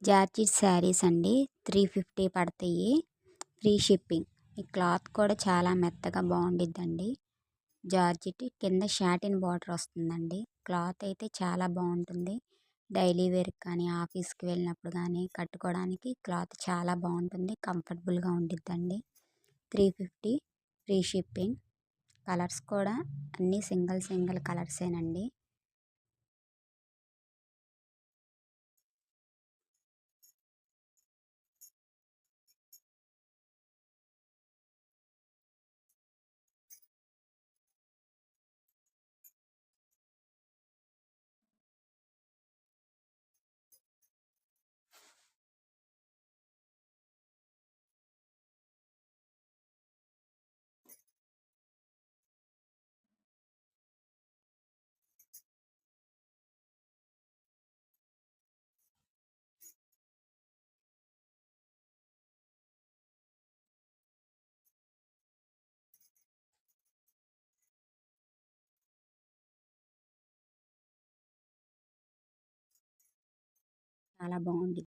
Georgette saris అండి. 350 పడతాయి. Free shipping. ఈ క్లాత్ కూడా చాలా మెత్తగా బాగుండిద్దండి. జార్జెట్ కింద షాటిన్ బార్డర్ వస్తుందండి. క్లాత్ అయితే చాలా బాగుంటుంది. డైలీ వేర్ కానీ ఆఫీస్కి వెళ్ళినప్పుడు కానీ కట్టుకోవడానికి క్లాత్ చాలా బాగుంటుంది. కంఫర్టబుల్గా ఉండిద్దండి. 350 ఫ్రీ షిప్పింగ్. కలర్స్ కూడా అన్నీ సింగిల్ సింగిల్ కలర్సేనండి. చాలా బాగుంది.